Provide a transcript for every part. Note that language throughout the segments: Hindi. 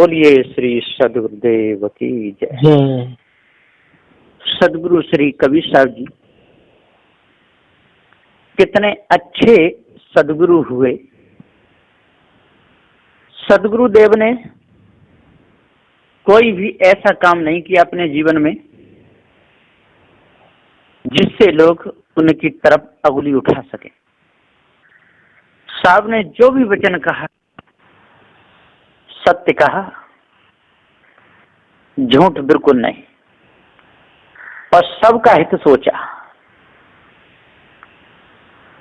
बोलिए श्री सदगुरुदेव की जय। सदगुरु श्री कबीर साहब जी कितने अच्छे सदगुरु हुए। सदगुरुदेव ने कोई भी ऐसा काम नहीं किया अपने जीवन में जिससे लोग उनकी तरफ अंगुली उठा सके। साहब ने जो भी वचन कहा सत्य कहा, झूठ बिल्कुल नहीं, और सबका हित सोचा।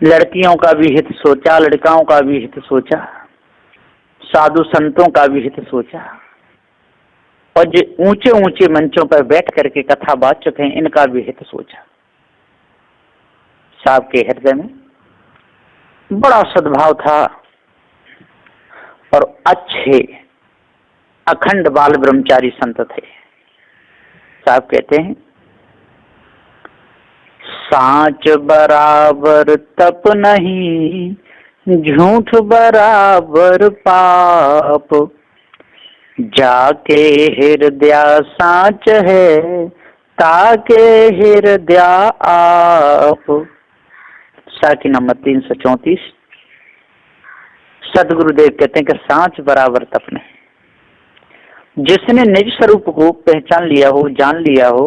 लड़कियों का भी हित सोचा, लड़काओं का भी हित सोचा, साधु संतों का भी हित सोचा, और जो ऊंचे ऊंचे मंचों पर बैठ करके कथा वाचक हैं इनका भी हित सोचा। साहब के हृदय में बड़ा सद्भाव था और अच्छे अखंड बाल ब्रह्मचारी संत थे। साहब कहते हैं, सांच बराबर तप नहीं, झूठ बराबर पाप, जाके हृदय सांच है, ताके हृदय आप। साखी नंबर 334। सदगुरुदेव कहते हैं कि सांच बराबर तप नहीं। जिसने निज स्वरूप को पहचान लिया हो, जान लिया हो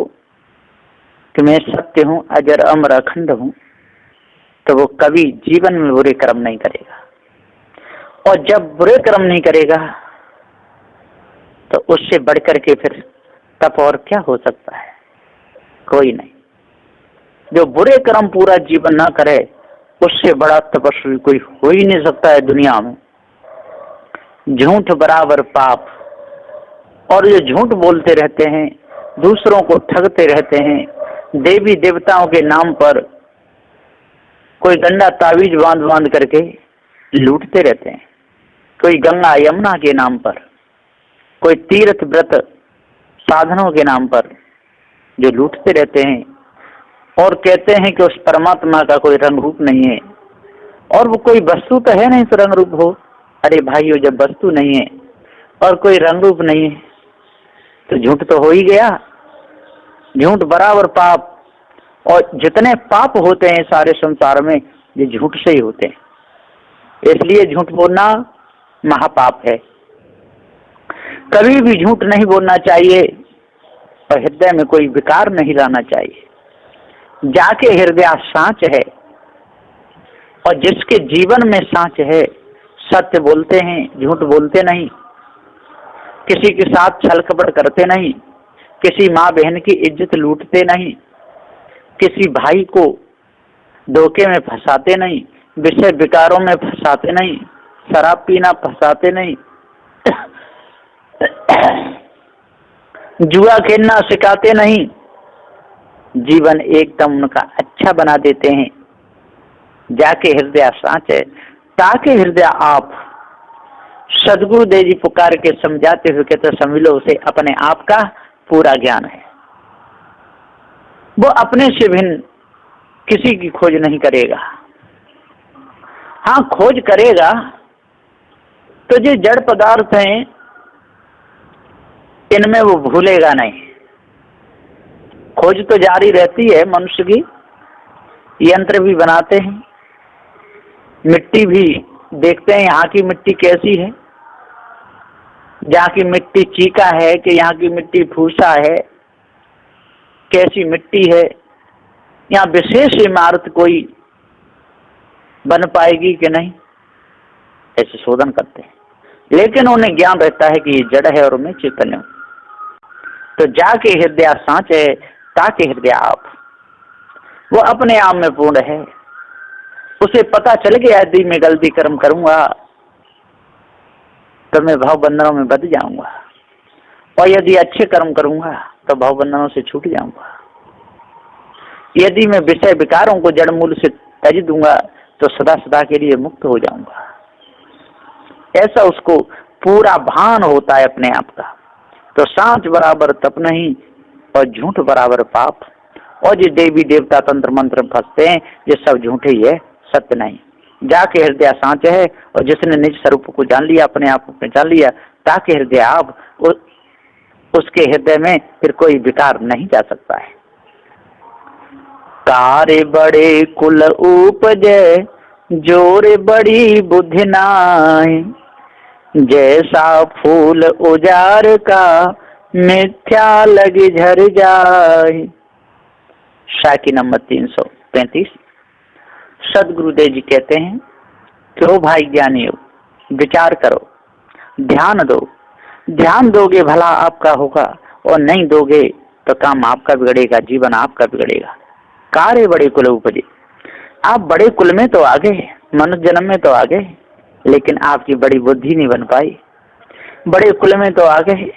कि मैं सत्य हूं, अजर अमर अखंड हूं, तो वो कभी जीवन में बुरे कर्म नहीं करेगा। और जब बुरे कर्म नहीं करेगा तो उससे बढ़कर के फिर तप और क्या हो सकता है? कोई नहीं। जो बुरे कर्म पूरा जीवन ना करे उससे बड़ा तपस्वी कोई हो ही नहीं सकता है दुनिया में। झूठ बराबर पाप, और ये झूठ बोलते रहते हैं, दूसरों को ठगते रहते हैं, देवी देवताओं के नाम पर कोई गंदा तावीज बांध बांध करके लूटते रहते हैं, कोई गंगा यमुना के नाम पर, कोई तीर्थ व्रत साधनों के नाम पर जो लूटते रहते हैं और कहते हैं कि उस परमात्मा का कोई रंग रूप नहीं है, और वो कोई वस्तु तो है नहीं तो रंग रूप हो। अरे भाइयों, जब वस्तु नहीं है और कोई रंग रूप नहीं है तो झूठ तो हो ही गया। झूठ बराबर पाप, और जितने पाप होते हैं सारे संसार में ये झूठ से ही होते हैं। इसलिए झूठ बोलना महापाप है। कभी भी झूठ नहीं बोलना चाहिए और हृदय में कोई विकार नहीं लाना चाहिए। जाके हृदय सांच है, और जिसके जीवन में सांच है, सत्य बोलते हैं, झूठ बोलते नहीं, किसी के साथ छल कपट करते नहीं, किसी माँ बहन की इज्जत लूटते नहीं, किसी भाई को धोखे में फंसाते नहीं, विषय विकारों में फंसाते नहीं, शराब पीना फंसाते नहीं, जुआ खेलना सिखाते नहीं, जीवन एकदम उनका अच्छा बना देते हैं। जाके हृदय सांच है, ताके हृदय आप। सदगुरुदेव जी पुकार के समझाते हुए कहते समझ लो उसे अपने आप का पूरा ज्ञान है। वो अपने से भिन्न किसी की खोज नहीं करेगा। हाँ, खोज करेगा तो जो जड़ पदार्थ हैं इनमें वो भूलेगा नहीं। खोज तो जारी रहती है मनुष्य की। यंत्र भी बनाते हैं, मिट्टी भी देखते हैं यहाँ की मिट्टी कैसी है, जहाँ की मिट्टी चीका है कि यहाँ की मिट्टी फूसा है, कैसी मिट्टी है, यहाँ विशेष इमारत कोई बन पाएगी कि नहीं, ऐसे शोधन करते हैं। लेकिन उन्हें ज्ञान रहता है कि ये जड़ है और मैं चैतन्य हूँ। तो जाके हृदय सांच है, ताके हृदय आप। वो अपने आप में पूर्ण है। उसे पता चल गया यदि मैं गलती कर्म करूंगा तो मैं भाव बंधनों में बंध जाऊंगा, और यदि अच्छे कर्म करूंगा तो भाव बंधनों से छूट जाऊंगा। यदि मैं विषय विकारों को जड़ मूल से त्यज दूंगा तो सदा सदा के लिए मुक्त हो जाऊंगा। ऐसा उसको पूरा भान होता है अपने आप का। तो सांच बराबर तप नहीं और झूठ बराबर पाप, और जो देवी देवता तंत्र मंत्र फंसते हैं ये सब झूठे ही है, सत्य नहीं। जाके हृदय सांच है, और जिसने निज स्वरूप को जान लिया, अपने आप को पहचान लिया, ताकि हृदय आप उसके हृदय में फिर कोई विकार नहीं जा सकता है। कार्य बड़े कुल उपजे, जोर बड़ी बुद्धि नाय, जैसा फूल उजार का मिथ्या लगी झर जाए। शाकी नंबर 335। सदगुरुदेव जी कहते हैं कि ओ भाई ज्ञानियों, विचार करो, ध्यान दो। ध्यान दोगे भला आपका होगा, और नहीं दोगे तो काम आपका बिगड़ेगा, जीवन आपका बिगड़ेगा। कार्य बड़े कुल उपजे, आप बड़े कुल में तो आ गए, मनुष्य जन्म में तो आ गए, लेकिन आपकी बड़ी बुद्धि नहीं बन पाई। बड़े कुल में तो आ गए,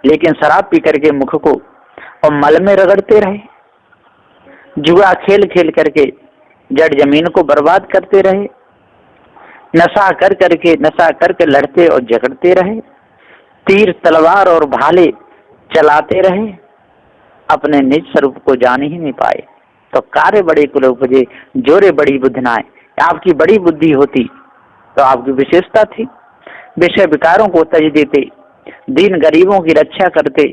लेकिन शराब पी करके मुख को और मल में रगड़ते रहे, जुआ खेल खेल करके जड़ जमीन को बर्बाद करते रहे, नशा करके लड़ते और झगड़ते रहे, तीर तलवार और भाले चलाते रहे, अपने निज स्वरूप को जान ही नहीं पाए। तो कार्य बड़े कुल उपजे, जोरे बड़ी बुद्धि नाय। आपकी बड़ी बुद्धि होती तो आपकी विशेषता थी, विषय विकारों को तज देते, दीन गरीबों की रक्षा करते,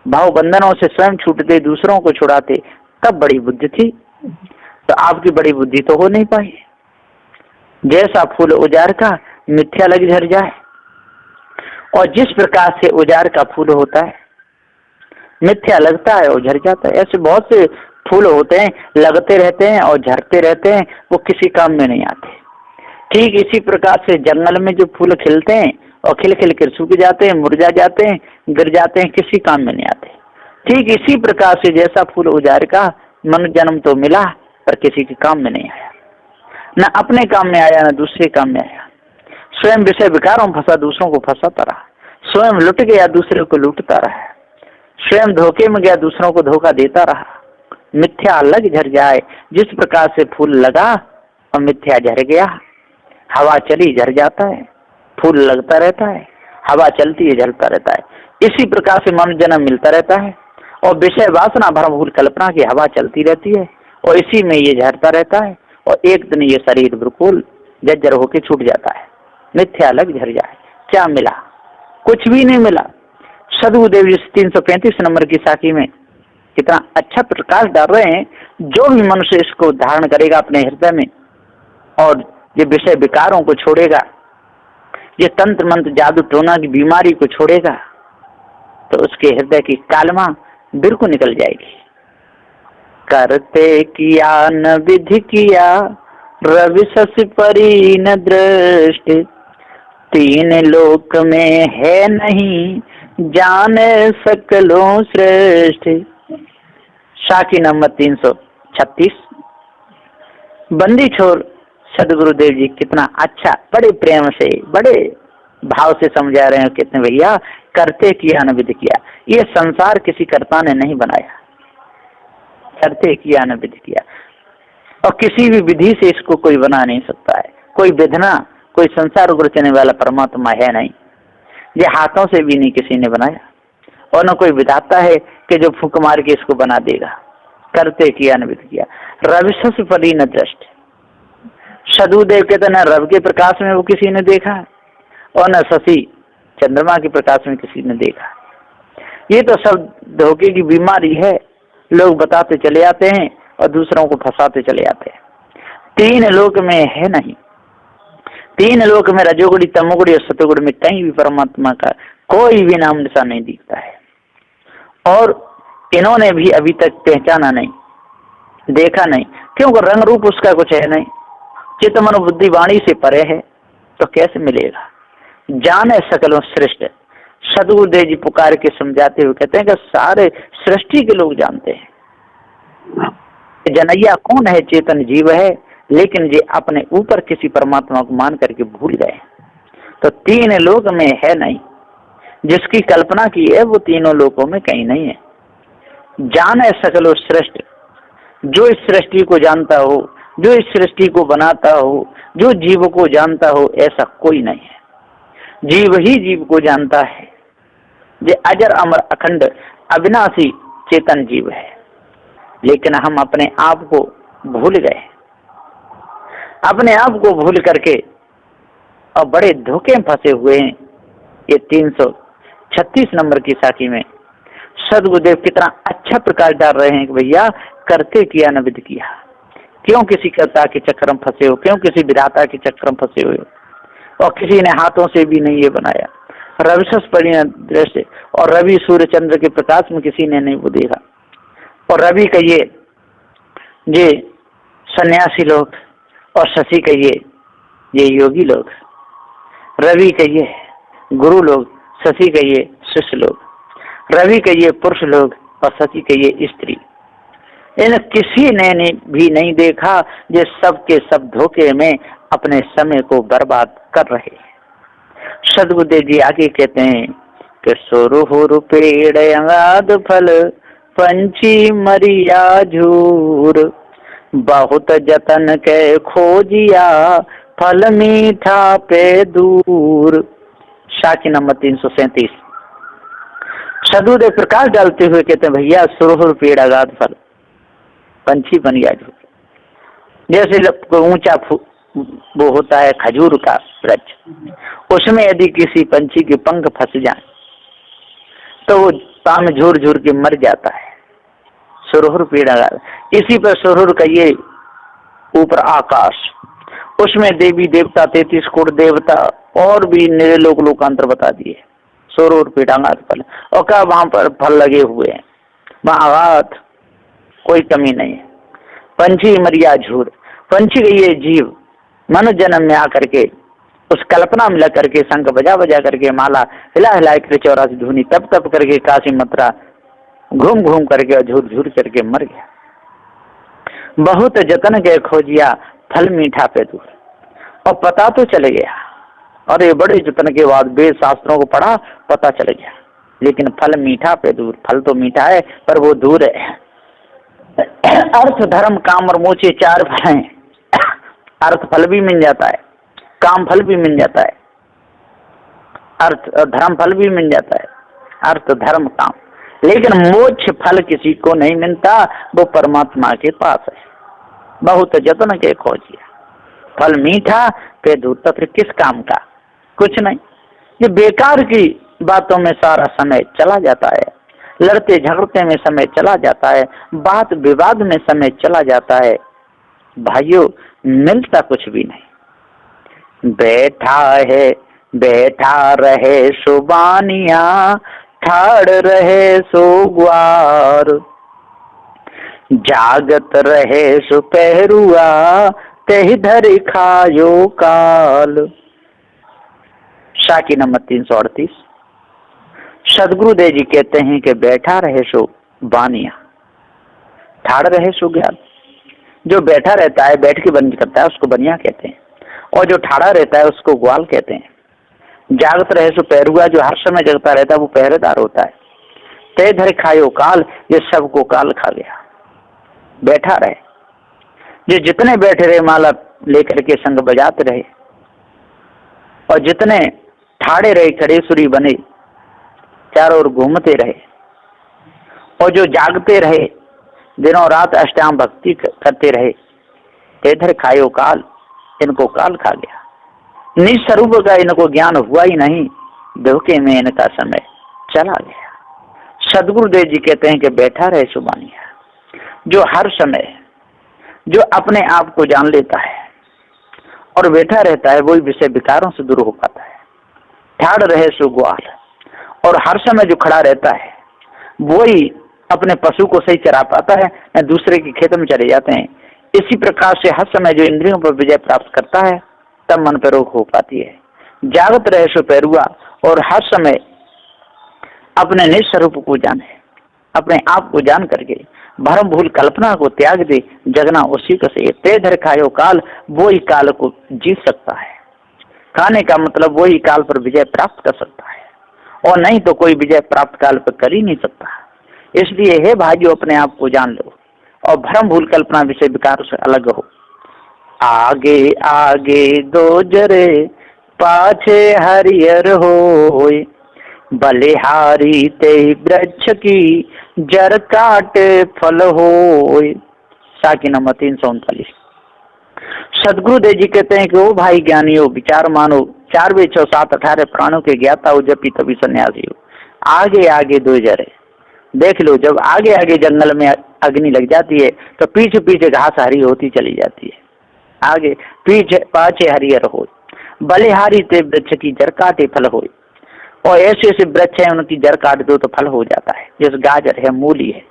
भाव बंधनों से स्वयं छूटते, दूसरों को छुड़ाते, तब बड़ी बुद्धि थी। तो आपकी बड़ी बुद्धि तो हो नहीं पाई। जैसा फूल उजार का मिथ्या लग झर जाए, और जिस प्रकार से उजार का फूल होता है, मिथ्या लगता है और झर जाता है। ऐसे बहुत से फूल होते हैं, लगते रहते हैं और झरते रहते हैं, वो किसी काम में नहीं आते। ठीक इसी प्रकार से जंगल में जो फूल खिलते हैं और खिल खिल कर सूख जाते हैं, मुरझा जाते हैं, गिर जाते हैं, किसी काम में नहीं आते। ठीक इसी प्रकार से जैसा फूल उजार का मनुष्य जन्म तो मिला पर किसी के काम में नहीं आया, न अपने काम में आया न दूसरे काम में आया। स्वयं विषय विकारों फंसा, दूसरों को फंसाता रहा, स्वयं लुट गया, दूसरे को लूटता रहा, स्वयं धोखे में गया, दूसरों को धोखा देता रहा। मिथ्या लग झर जाए, जिस प्रकार से फूल लगा और मिथ्या झर गया, हवा चली झर जाता है, फूल लगता रहता है, हवा चलती है झरता रहता है। इसी प्रकार से मनुष्य जन्म मिलता रहता है और विषय वासना भरपूर कल्पना की हवा चलती रहती है, और इसी में ये झरता रहता है, और एक दिन ये शरीर बिल्कुल जर्जर होके छूट जाता है। मिथ्या लग झर जाए, क्या मिला? कुछ भी नहीं मिला। सदगुरुदेव जी 335 नंबर की साखी में कितना अच्छा प्रकाश डाल रहे हैं। जो भी मनुष्य इसको धारण करेगा अपने हृदय में, और ये विषय विकारों को छोड़ेगा, ये तंत्र मंत्र जादू टोना की बीमारी को छोड़ेगा, तो उसके हृदय की कालमा बिल्कुल निकल जाएगी। करते किया न विधि किया, रवि शशि परी न दृष्टि, तीन लोक में है नहीं, जाने सकलों श्रेष्ठ। शाकी नंबर 336। बंदी छोर सदगुरुदेव जी कितना अच्छा, बड़े प्रेम से, बड़े भाव से समझा रहे हैं। कितने भैया, करते किया न विधि किया, ये संसार किसी कर्ता ने नहीं बनाया, करते किया न विधि किया, और किसी भी विधि से इसको कोई बना नहीं सकता है। कोई विधना, कोई संसार को रचने वाला परमात्मा है नहीं, ये हाथों से भी नहीं किसी ने बनाया, और न कोई विधाता है कि जो फूंक मार के इसको बना देगा। करते किया न विधि किया, रवि शशि परी न दृष्ट। सदगुरुदेव कहते न रवि के प्रकाश में वो किसी ने देखा, और न शशि चंद्रमा के प्रकाश में किसी ने देखा। ये तो सब धोखे की बीमारी है, लोग बताते चले आते हैं और दूसरों को फंसाते चले आते हैं। तीन लोक में है नहीं, तीन लोक में रजोगुणी, तमोगुणी और सतोगुणी में कहीं भी परमात्मा का कोई भी नाम निशान नहीं दिखता है, और इन्होंने भी अभी तक पहचाना नहीं, देखा नहीं, क्योंकि रंग रूप उसका कुछ है नहीं, चित्त मन बुद्धि वाणी से परे है, तो कैसे मिलेगा? जाने सकलों श्रेष्ठ। सदगुरुदेव जी पुकार के समझाते हुए कहते हैं कि सारे सृष्टि के लोग जानते हैं जनैया कौन है, चेतन जीव है, लेकिन ये अपने ऊपर किसी परमात्मा को मान करके भूल गए। तो तीन लोक में है नहीं, जिसकी कल्पना की है वो तीनों लोकों में कहीं नहीं है। जाने सकलो श्रेष्ठ, जो इस सृष्टि को जानता हो, जो इस सृष्टि को बनाता हो, जो जीव को जानता हो, ऐसा कोई नहीं है। जीव ही जीव को जानता है। ये अजर अमर अखंड अविनाशी चेतन जीव है, लेकिन हम अपने आप को भूल गए, अपने आप को भूल करके और बड़े धोखे में फंसे हुए हैं। ये 336 नंबर की साखी में सदगुरुदेव कितना अच्छा प्रकाश डाल रहे हैं कि भैया करते किया न विद किया। क्यों किसी कर्ता के चक्कर में फंसे हो, क्यों किसी विधाता के चक्कर में फंसे हुए हो, और किसी ने हाथों से भी नहीं ये बनाया। रविशस दृश्य और रवि सूर्य चंद्र के प्रकाश में किसी ने नहीं वो देखा। और रवि कहिए ये सन्यासी लोग और शशि कहिए ये योगी लोग, रवि कहिए गुरु लोग, शशि कहिए शिष्य लोग, रवि कहिए पुरुष लोग और शशि कहिए स्त्री। इन किसी ने भी नहीं देखा, ये सब के सब धोखे में अपने समय को बर्बाद कर रहे। सदगुरुदेव जी आगे कहते हैं कि सुरहुर पेड़ अंगाद फल पंछी मरिया झूर, बहुत जतन के खोजिया फल मीठा पे दूर। साखी नंबर 337। सदगुरुदेव प्रकाश डालते हुए कहते हैं भैया सुरहुर पेड़ अगाध फल पंछी मरिया झूर। जैसे ऊंचा वो होता है खजूर का वृक्ष, उसमें यदि किसी पंछी के पंख फंस जाए तो वो पाम झूर झूर के मर जाता है। सुरहुर पेड़ अगाध, इसी पर सुरहुर कहिए ऊपर आकाश, उसमें देवी देवता 33 कोट देवता और भी निरलोक लोकांतर बता दिए। सुरहुर पेड़ अगाध फल, और क्या वहां पर फल लगे हुए हैं, वहां अगाध कोई कमी नहीं है। पंछी मरिया झूर, पंछी कहिए जीव मनुष्य जन्म में आकर के उस कल्पना में लग करके शंख बजा बजा करके माला हिला हिला कर 84 धुनी तप तप करके काशी मथुरा घूम घूम करके और झूर झूर करके मर गया। बहुत जतन के खोजिया फल मीठा पे दूर, और पता तो चले गया, और ये बड़े जतन के बाद वेद शास्त्रों को पढ़ा पता चल गया, लेकिन फल मीठा पे दूर। फल तो मीठा है पर वो दूर है। अर्थ धर्म काम और मोक्ष 4 फल हैं। अर्थ फल भी मिल जाता है, काम फल भी मिल जाता है, अर्थ धर्म फल भी मिल जाता है, अर्थ धर्म काम, लेकिन मोक्ष फल किसी को नहीं मिलता, वो परमात्मा के पास है। बहुत जतन के खोजिया फल मीठा पे दूर, तो फिर किस काम का, कुछ नहीं। ये बेकार की बातों में सारा समय चला जाता है, लड़ते झगड़ते में समय चला जाता है, बात विवाद में समय चला जाता है। भाइयों मिलता कुछ भी नहीं। बैठा रहे सुबानिया, ठाड़ रहे सो ग्वार, जागत रहे सुपहरुआ, तेहि धरि खायो काल। साखी नंबर 338। सदगुरुदेव जी कहते हैं कि बैठा रहे सो बानिया, ठाड़ रहे सो ग्वाल। जो बैठा रहता है, बैठ के बंद करता है, उसको बनिया कहते हैं, और जो ठाड़ा रहता है उसको ग्वाल कहते हैं। जागत रहे सो पहरुआ, जो हर समय जगता रहता है वो पहरेदार होता है। तय धर खायो काल, ये सबको काल खा गया। बैठा रहे, ये जितने बैठे रहे माला लेकर के संग बजाते रहे, और जितने ठाड़े रहे खड़ेसुरी बने चारों ओर घूमते रहे, और जो जागते रहे दिनों रात अष्टांग भक्ति करते रहे, इधर खायो काल, इनको काल खा गया। निज स्वरूप का इनको ज्ञान हुआ ही नहीं, धोखे में इनका समय चला गया। सदगुरुदेव जी कहते हैं कि बैठा रहे सुबानिया, जो हर समय जो अपने आप को जान लेता है और बैठा रहता है, वही विषय विकारों से दूर हो पाता है। ठाड़ रहे सो ग्वाल, और हर समय जो खड़ा रहता है वही अपने पशु को सही चरा पाता है, न दूसरे के खेत में चले जाते हैं। इसी प्रकार से हर समय जो इंद्रियों पर विजय प्राप्त करता है, तब मन पर रोक हो पाती है। जागत रहे सो पहरुआ, और हर समय अपने निज स्वरूप को जाने, अपने आप को जान करके भरम भूल कल्पना को त्याग दे, जगना उसी को से। ते धर खायो काल, वो ही काल को जीत सकता है। खाने का मतलब वो ही काल पर विजय प्राप्त कर सकता है, और नहीं तो कोई विजय प्राप्त काल पर कर ही नहीं सकता। इसलिए हे भाइयों, अपने आप को जान लो और भ्रम भूल कल्पना विषय विकार से अलग हो। आगे आगे दो जरे, पाछे हरियर होय, बलिहारी ते वृक्ष की जर काटे फल होय। साखी नंबर 339। सदगुरुदेव जी कहते हैं कि ओ भाई ज्ञानियों, विचार मानो, 4 वे 6 7 18 प्राणों के ज्ञाता हो, जब तभी सन्यासी हो। आगे आगे दो जरे देख लो, जब आगे आगे जंगल में अग्नि लग जाती है तो पीछे पीछे घास हरी होती चली जाती है। आगे पीछे पाछे हरियर हो, बलिहारी ते वृक्ष की जड़ काटे फल हो। और ऐसे ऐसे वृक्ष है, उनकी जड़ काट दो तो फल हो जाता है। जैसे गाजर है, मूली है,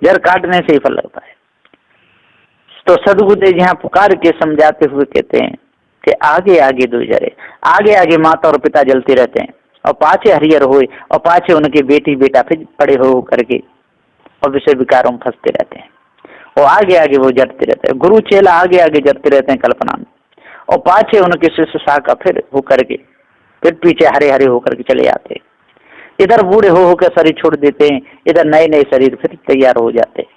जड़ काटने से ही फल लगता है। तो सदगुरुदेव यहाँ पुकार के समझाते हुए कहते हैं कि आगे आगे दो जरे, आगे आगे माता और पिता जलते रहते हैं और पाछे हरियर होए, और पाछे उनके बेटी बेटा फिर पड़े हो करके और विषय विकारों में फंसते रहते हैं। और आगे आगे वो जड़ते रहते हैं, गुरु चेला आगे आगे जड़ते रहते हैं कल्पना में, और पाछे उनके शिष्य शाखा फिर हो करके फिर पीछे हरे हरे होकर के चले आते हैं। इधर बूढ़े हो होकर शरीर छोड़ देते हैं, इधर नए नए शरीर फिर तैयार हो जाते हैं।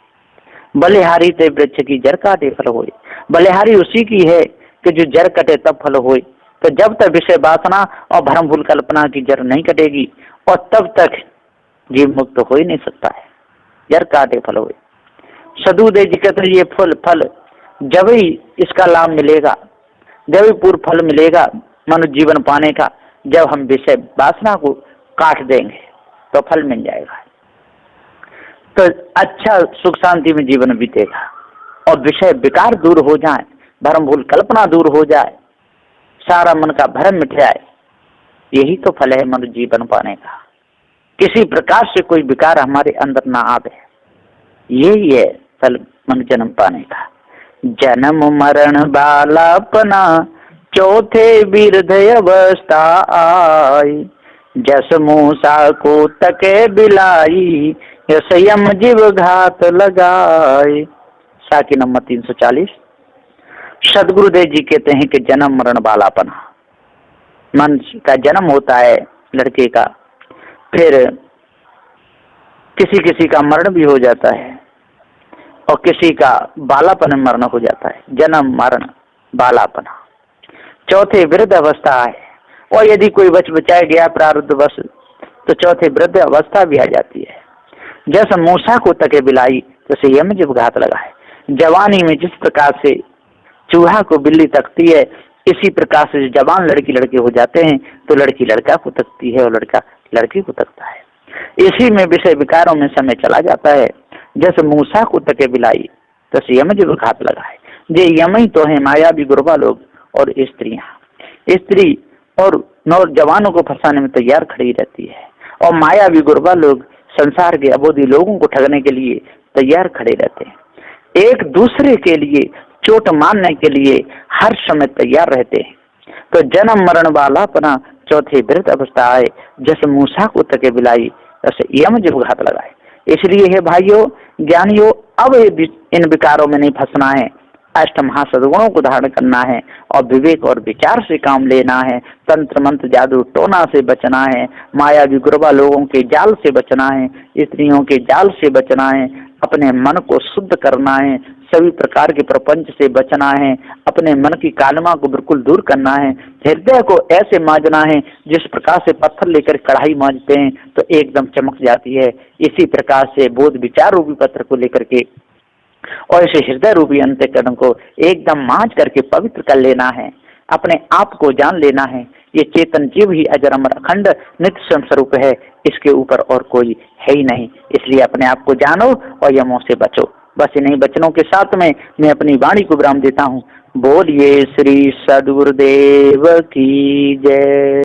बलिहारी ते वृक्ष की जड़ काटे फल होए, बलिहारी उसी की है कि जो जड़ कटे तब फल होए। तो जब तक विषय वासना और भ्रम भूल कल्पना की जड़ नहीं कटेगी और तब तक जीव मुक्त हो ही नहीं सकता है। जड़ काटे फल होए। सदगुरुदेव जी कहते ये फल जब ही इसका लाभ मिलेगा, जब ही पूर्ण फल मिलेगा मनुष्य जीवन पाने का, जब हम विषय वासना को काट देंगे तो फल मिल जाएगा। तो अच्छा सुख शांति में जीवन बीतेगा और विषय विकार दूर हो जाए, भ्रम भूल कल्पना दूर हो जाए, सारा मन का भ्रम मिट जाए। यही तो फल है मनुष्य जीवन पाने का। किसी प्रकार से कोई विकार हमारे अंदर ना आवे, यही है फल मनुष्य जन्म पाने का। जन्म मरण बालापना चौथे बिरध अवस्था आई, जस मूसा को तके बिलाई, यम जीव घात लगाए। साकी नंबर 340। सदगुरुदेव जी कहते हैं कि जन्म मरण बालापना, मन का जन्म होता है लड़के का, फिर किसी किसी का मरण भी हो जाता है और किसी का बालापन मरण हो जाता है। जन्म मरण बालापना चौथे वृद्ध अवस्था है। और यदि कोई बच बचाया गया प्रारब्ध वश तो चौथे वृद्ध अवस्था भी आ जाती है। जैसे मूसा को तके बिलाई जैसे यम जब घात लगा है। जवानी में जिस प्रकार से चूहा को बिल्ली तकती है, इसी प्रकार से जवान लड़की लड़के हो जाते हैं तो लड़की लड़का को तकती है और लड़का लड़की को तकता है। इसी में विषय विकारों में समय चला जाता है। जैसे मूसा को तके बिलाई तैसे यम जब घात लगा है। ये यम ही तो है मायावी गुरबा लोग और स्त्रियां। स्त्री और नौजवानों को फंसाने में तैयार खड़ी रहती है और मायावी गुरबा लोग संसार के अबोधी लोगों को ठगने के लिए तैयार खड़े रहते हैं। एक दूसरे के लिए चोट मारने के लिए हर समय तैयार रहते हैं। तो जन्म मरण वाला अपना चौथे वृद्ध अवस्था आए, जैसे मूसा को तके बिलाई वैसे यम जब घात लगाए। इसलिए है भाइयों ज्ञानियों, अब इन विकारों में नहीं फंसना है, अष्ट महासद्गुणों को धारण करना है और विवेक और विचार से काम लेना है। तंत्र मंत्र जादू टोना से बचना है, मायावी गुरबा लोगों के जाल से बचना है, स्त्रियों के जाल से बचना है, अपने मन को शुद्ध करना है, सभी प्रकार के प्रपंच से बचना है, अपने मन की कालमा को बिल्कुल दूर करना है, हृदय को ऐसे मांजना है जिस प्रकार से पत्थर लेकर कढ़ाई मांजते हैं तो एकदम चमक जाती है। इसी प्रकार से बोध विचार रूपी पत्र को लेकर के और इसे हृदय रूपी अंतःकरण को एकदम मांझ करके पवित्र कर लेना है, अपने आप को जान लेना है। ये चेतन जीव ही अजर अमर अखंड नित्य स्वयं स्वरूप है, इसके ऊपर और कोई है ही नहीं। इसलिए अपने आप को जानो और यमों से बचो। बस इन्हीं वचनों के साथ में मैं अपनी वाणी को विराम देता हूँ। बोलिए श्री सद्गुरुदेव की जय।